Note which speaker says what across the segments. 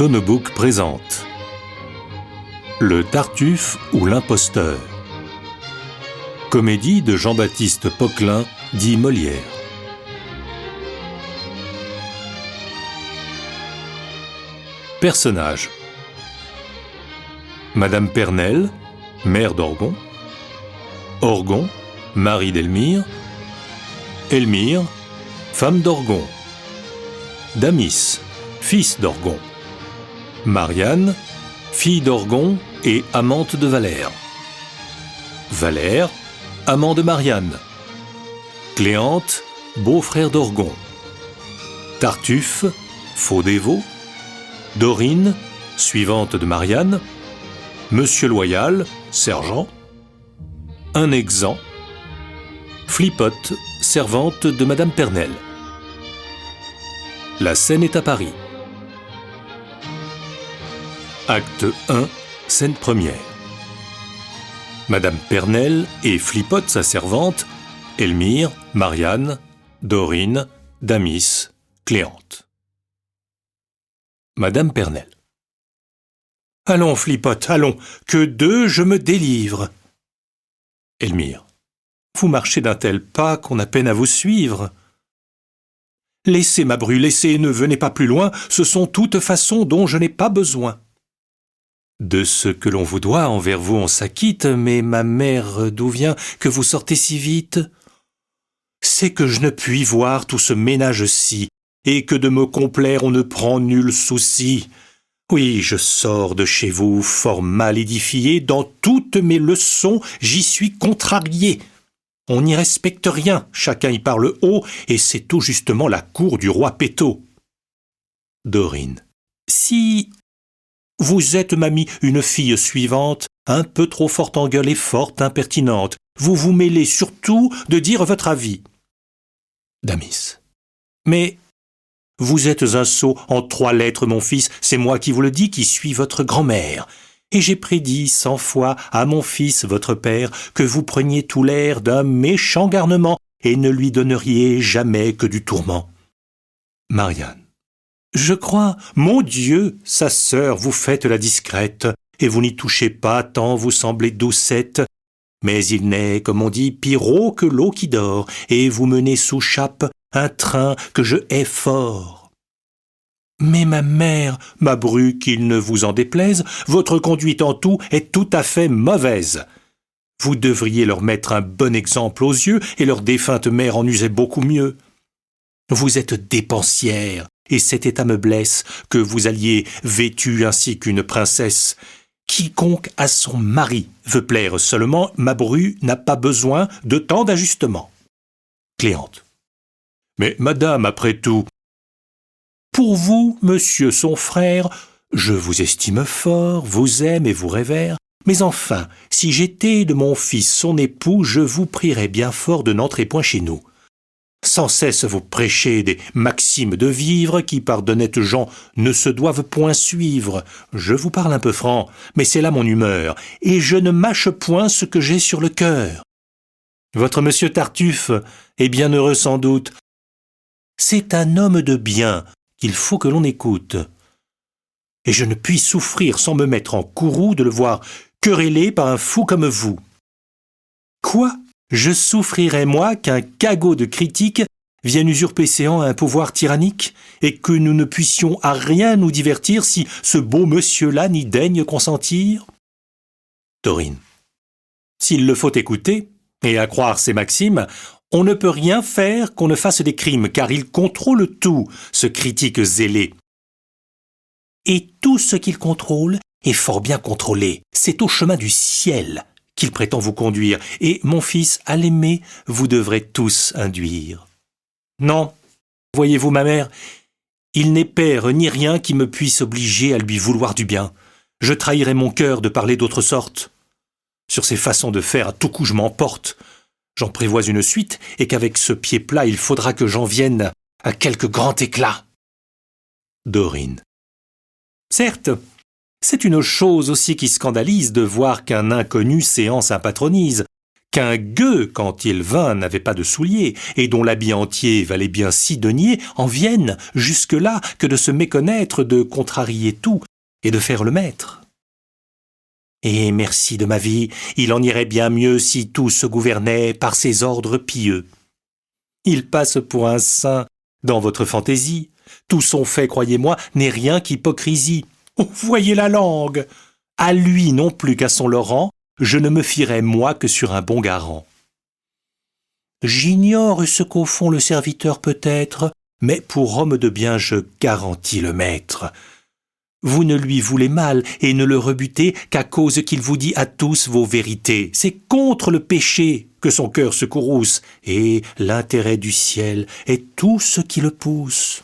Speaker 1: Sonobook présente Le Tartuffe ou l'imposteur. Comédie de Jean-Baptiste Poquelin, dit Molière. Personnages: Madame Pernelle, mère d'Orgon. Orgon, mari d'Elmire. Elmire, femme d'Orgon. Damis, fils d'Orgon. Marianne, fille d'Orgon et amante de Valère. Valère, amant de Marianne. Cléante, beau-frère d'Orgon. Tartuffe, faux dévot. Dorine, suivante de Marianne. Monsieur Loyal, sergent. Un exempt. Flipotte, servante de Madame Pernelle. La scène est à Paris. Acte 1, scène première. Madame Pernelle et Flipotte, sa servante, Elmire, Marianne, Dorine, Damis, Cléante. Madame Pernelle. Allons, Flipotte, allons, que d'eux je me délivre. Elmire. Vous marchez d'un tel pas qu'on a peine à vous suivre. Laissez, ma bru, laissez, ne venez pas plus loin, ce sont toutes façons dont je n'ai pas besoin. De ce que l'on vous doit, envers vous on s'acquitte, mais ma mère, d'où vient que vous sortez si vite? C'est que je ne puis voir tout ce ménage-ci, et que de me complaire on ne prend nul souci. Oui, je sors de chez vous fort mal édifié, dans toutes mes leçons j'y suis contrarié. On n'y respecte rien, chacun y parle haut, et c'est tout justement la cour du roi Pétot. Dorine. Si vous êtes, mamie, une fille suivante, un peu trop forte en gueule et fort impertinente, vous vous mêlez surtout de dire votre avis. Damis. Mais vous êtes un sot en 3 lettres, mon fils, c'est moi qui vous le dis, qui suis votre grand-mère. Et j'ai prédit 100 fois à mon fils, votre père, que vous preniez tout l'air d'un méchant garnement et ne lui donneriez jamais que du tourment. Marianne. Je crois, mon Dieu, sa sœur, vous faites la discrète, et vous n'y touchez pas tant vous semblez doucette. Mais il n'est, comme on dit, pire eau que l'eau qui dort, et vous menez sous chape un train que je hais fort. Mais ma mère, ma bru, qu'il ne vous en déplaise, votre conduite en tout est tout à fait mauvaise. Vous devriez leur mettre un bon exemple aux yeux, et leur défunte mère en usait beaucoup mieux. Vous êtes dépensière, et cet état me blesse, que vous alliez vêtue ainsi qu'une princesse. Quiconque à son mari veut plaire seulement, ma bru n'a pas besoin de tant d'ajustements. Cléante. Mais madame, après tout, pour vous, monsieur son frère, je vous estime fort, vous aime et vous révère, mais enfin, si j'étais de mon fils son époux, je vous prierais bien fort de n'entrer point chez nous. Sans cesse vous prêchez des maximes de vivre qui par d'honnêtes gens ne se doivent point suivre. Je vous parle un peu franc, mais c'est là mon humeur, et je ne mâche point ce que j'ai sur le cœur. Votre monsieur Tartuffe est bien heureux sans doute. C'est un homme de bien qu'il faut que l'on écoute. Et je ne puis souffrir sans me mettre en courroux de le voir querellé par un fou comme vous. Quoi? Je souffrirais, moi, qu'un cagot de critique vienne usurper séant un pouvoir tyrannique, et que nous ne puissions à rien nous divertir si ce beau monsieur-là n'y daigne consentir? Dorine. S'il le faut écouter, et à croire ses maximes, on ne peut rien faire qu'on ne fasse des crimes, car il contrôle tout, ce critique zélé. Et tout ce qu'il contrôle est fort bien contrôlé. C'est au chemin du ciel qu'il prétend vous conduire, et, mon fils, à l'aimer, vous devrez tous induire. Non, voyez-vous, ma mère, il n'est père ni rien qui me puisse obliger à lui vouloir du bien. Je trahirais mon cœur de parler d'autre sorte. Sur ces façons de faire, à tout coup je m'emporte. J'en prévois une suite, et qu'avec ce pied plat, il faudra que j'en vienne à quelque grand éclat. Dorine. Certes, c'est une chose aussi qui scandalise de voir qu'un inconnu séant sa patronise, qu'un gueux, quand il vint, n'avait pas de souliers, et dont l'habit entier valait bien 6 deniers, en vienne jusque-là que de se méconnaître, de contrarier tout, et de faire le maître. Et merci de ma vie, il en irait bien mieux si tout se gouvernait par ses ordres pieux. Il passe pour un saint dans votre fantaisie. Tout son fait, croyez-moi, n'est rien qu'hypocrisie. Oh, voyez la langue! À lui non plus qu'à son Laurent, je ne me fierais moi que sur un bon garant. J'ignore ce qu'au fond le serviteur peut être, mais pour homme de bien je garantis le maître. Vous ne lui voulez mal et ne le rebutez qu'à cause qu'il vous dit à tous vos vérités. C'est contre le péché que son cœur se courrouce, et l'intérêt du ciel est tout ce qui le pousse.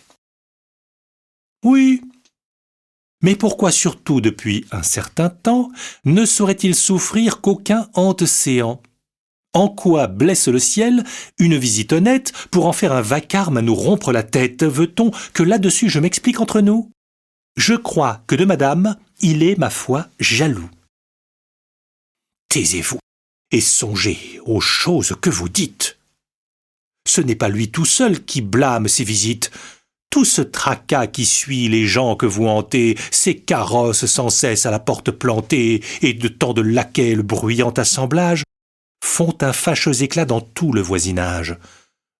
Speaker 1: Oui, mais pourquoi surtout depuis un certain temps ne saurait-il souffrir qu'aucun hante-séant? En quoi blesse le ciel une visite honnête pour en faire un vacarme à nous rompre la tête? Veut-on que là-dessus je m'explique entre nous? Je crois que de madame, il est, ma foi, jaloux. Taisez-vous et songez aux choses que vous dites. Ce n'est pas lui tout seul qui blâme ces visites. Tout ce tracas qui suit les gens que vous hantez, ces carrosses sans cesse à la porte plantée, et de tant de laquais le bruyant assemblage, font un fâcheux éclat dans tout le voisinage.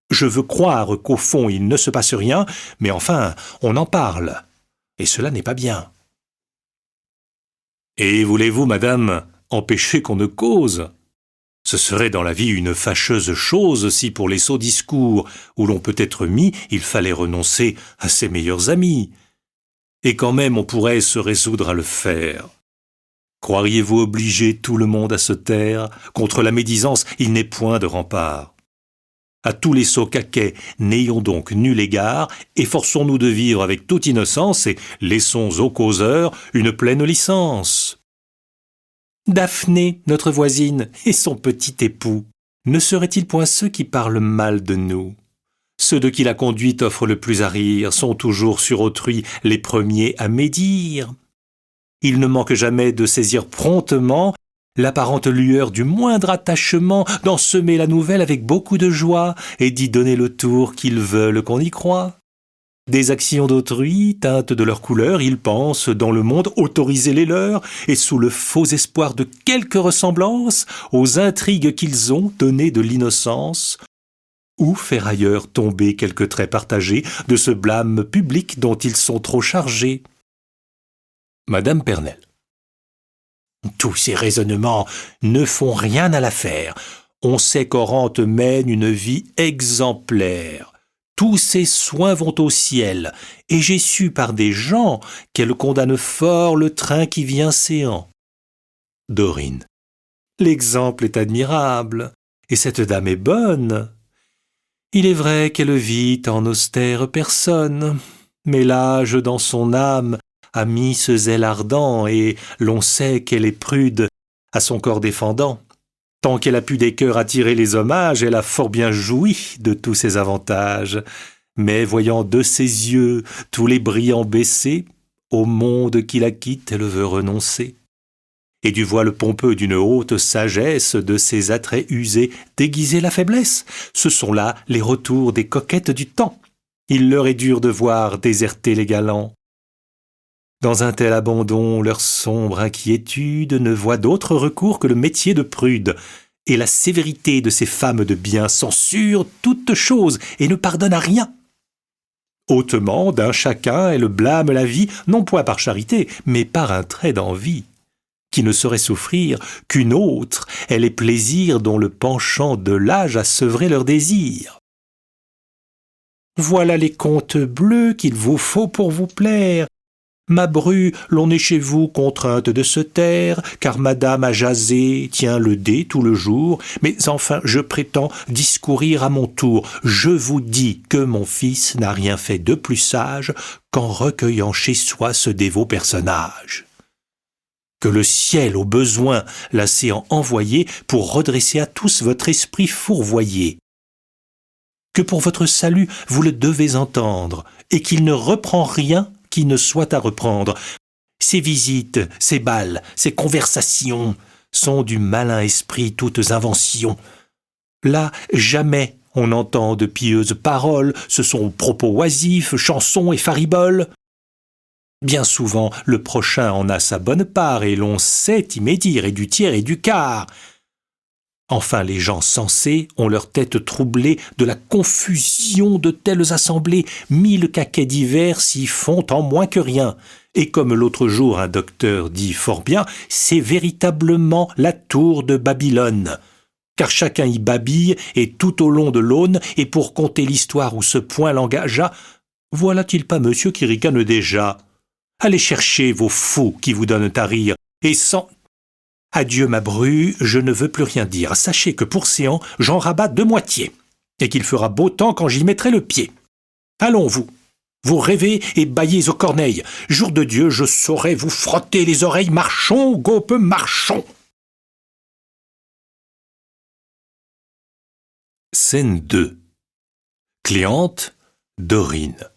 Speaker 1: Je veux croire qu'au fond il ne se passe rien, mais enfin, on en parle. Et cela n'est pas bien. Et voulez-vous, madame, empêcher qu'on ne cause? Ce serait dans la vie une fâcheuse chose si pour les sots discours où l'on peut être mis, il fallait renoncer à ses meilleurs amis. Et quand même on pourrait se résoudre à le faire. Croiriez-vous obliger tout le monde à se taire? Contre la médisance, il n'est point de rempart. À tous les sots caquets, n'ayons donc nul égard, efforçons-nous de vivre avec toute innocence et laissons aux causeurs une pleine licence. Daphné, notre voisine, et son petit époux, ne seraient-ils point ceux qui parlent mal de nous? Ceux de qui la conduite offre le plus à rire sont toujours sur autrui les premiers à médire. Ils ne manquent jamais de saisir promptement l'apparente lueur du moindre attachement, d'en semer la nouvelle avec beaucoup de joie et d'y donner le tour qu'ils veulent qu'on y croie. Des actions d'autrui, teintes de leur couleur, ils pensent dans le monde autoriser les leurs, et sous le faux espoir de quelque ressemblance aux intrigues qu'ils ont données de l'innocence, ou faire ailleurs tomber quelques traits partagés de ce blâme public dont ils sont trop chargés. Madame Pernelle. Tous ces raisonnements ne font rien à l'affaire. On sait qu'Orante mène une vie exemplaire. Tous ses soins vont au ciel, et j'ai su par des gens qu'elle condamne fort le train qui vient séant. Dorine. L'exemple est admirable, et cette dame est bonne. Il est vrai qu'elle vit en austère personne, mais l'âge dans son âme a mis ce zèle ardent, et l'on sait qu'elle est prude à son corps défendant. Tant qu'elle a pu des cœurs attirer les hommages, elle a fort bien joui de tous ses avantages. Mais voyant de ses yeux tous les brillants baissés, au monde qui la quitte, elle veut renoncer. Et du voile pompeux d'une haute sagesse, de ses attraits usés, déguiser la faiblesse. Ce sont là les retours des coquettes du temps. Il leur est dur de voir déserter les galants. Dans un tel abandon, leur sombre inquiétude ne voit d'autre recours que le métier de prude, et la sévérité de ces femmes de bien censure toute chose et ne pardonne à rien. Hautement, d'un chacun, elles blâment la vie, non point par charité, mais par un trait d'envie, qui ne saurait souffrir qu'une autre ait les plaisirs dont le penchant de l'âge a sevré leur désir. Voilà les contes bleus qu'il vous faut pour vous plaire. Ma bru, l'on est chez vous contrainte de se taire, car madame a jasé, tient le dé tout le jour, mais enfin je prétends discourir à mon tour. Je vous dis que mon fils n'a rien fait de plus sage qu'en recueillant chez soi ce dévot personnage. Que le ciel au besoin l'a séant envoyé pour redresser à tous votre esprit fourvoyé. Que pour votre salut vous le devez entendre, et qu'il ne reprend rien qui ne soit à reprendre. Ces visites, ces bals, ces conversations, sont du malin esprit toutes inventions. Là, jamais on n'entend de pieuses paroles, ce sont propos oisifs, chansons et fariboles. Bien souvent, le prochain en a sa bonne part, et l'on sait y médire, et du tiers et du quart. Enfin, les gens sensés ont leur tête troublée de la confusion de telles assemblées. 1000 caquets divers s'y font en moins que rien. Et comme l'autre jour un docteur dit fort bien, c'est véritablement la tour de Babylone. Car chacun y babille, et tout au long de l'aune, et pour conter l'histoire où ce point l'engagea, voilà-t-il pas monsieur qui ricane déjà? Allez chercher vos fous qui vous donnent à rire, et sans... Adieu ma bru, je ne veux plus rien dire. Sachez que pour séant, j'en rabats de moitié, et qu'il fera beau temps quand j'y mettrai le pied. Allons, vous rêvez et baillez aux corneilles. Jour de Dieu, je saurai vous frotter les oreilles. Marchons, Gaupe, marchons. Scène 2. Cléante, Dorine.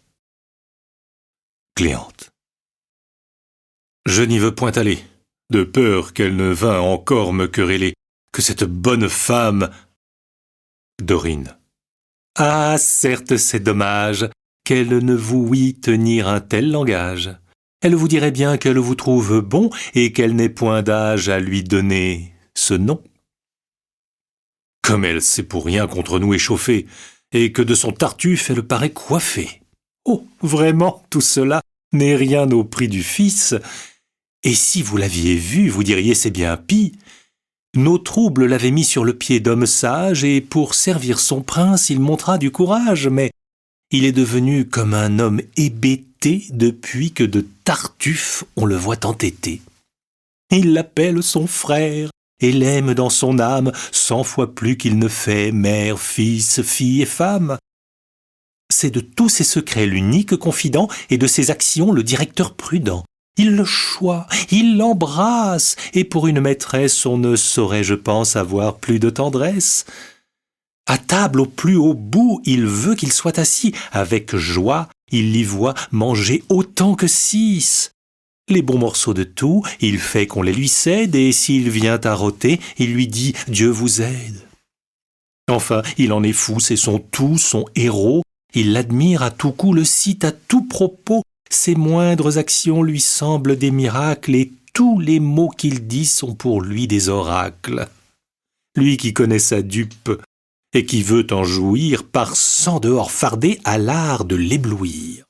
Speaker 1: Cléante. Je n'y veux point aller, de peur qu'elle ne vînt encore me quereller, que cette bonne femme... Dorine. Ah, certes, c'est dommage qu'elle ne vous ouït tenir un tel langage. Elle vous dirait bien qu'elle vous trouve bon et qu'elle n'ait point d'âge à lui donner ce nom. Comme elle s'est pour rien contre nous échauffée, et que de son tartuffe elle paraît coiffée. Oh, vraiment, tout cela n'est rien au prix du fils. Et si vous l'aviez vu, vous diriez c'est bien pis. Nos troubles l'avaient mis sur le pied d'homme sage, et pour servir son prince, il montra du courage, mais il est devenu comme un homme hébété depuis que de Tartuffe on le voit entêté. Il l'appelle son frère, et l'aime dans son âme 100 fois plus qu'il ne fait mère, fils, fille et femme. C'est de tous ses secrets l'unique confident, et de ses actions le directeur prudent. Il le choit, il l'embrasse, et pour une maîtresse on ne saurait, je pense, avoir plus de tendresse. À table au plus haut bout, il veut qu'il soit assis. Avec joie, il l'y voit manger autant que 6. Les bons morceaux de tout, il fait qu'on les lui cède, et s'il vient à rôter, il lui dit « Dieu vous aide ». Enfin, il en est fou, c'est son tout, son héros. Il l'admire à tout coup, le cite à tout propos. Ses moindres actions lui semblent des miracles, et tous les mots qu'il dit sont pour lui des oracles. Lui qui connaît sa dupe, et qui veut en jouir, par 100 dehors fardés à l'art de l'éblouir.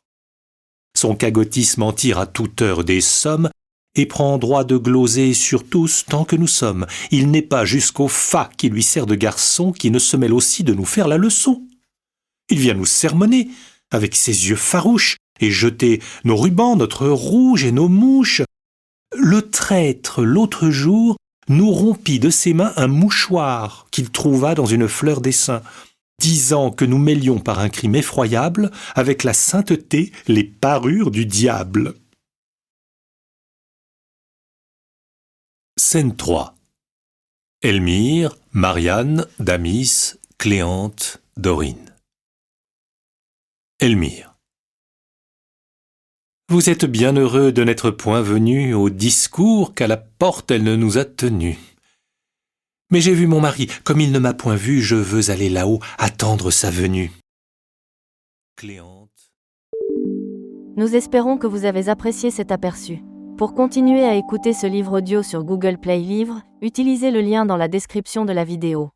Speaker 1: Son cagotisme en tire à toute heure des sommes, et prend droit de gloser sur tous tant que nous sommes. Il n'est pas jusqu'au fat qui lui sert de garçon, qui ne se mêle aussi de nous faire la leçon. Il vient nous sermonner, avec ses yeux farouches, et jeter nos rubans, notre rouge et nos mouches. Le traître, l'autre jour, nous rompit de ses mains un mouchoir qu'il trouva dans une fleur d'essaim, disant que nous mêlions par un crime effroyable avec la sainteté les parures du diable. Scène 3. Elmire, Marianne, Damis, Cléante, Dorine. Elmire. Vous êtes bien heureux de n'être point venu au discours qu'à la porte elle ne nous a tenus. Mais j'ai vu mon mari, comme il ne m'a point vu, je veux aller là-haut attendre sa venue. Cléante.
Speaker 2: Nous espérons que vous avez apprécié cet aperçu. Pour continuer à écouter ce livre audio sur Google Play Livres, utilisez le lien dans la description de la vidéo.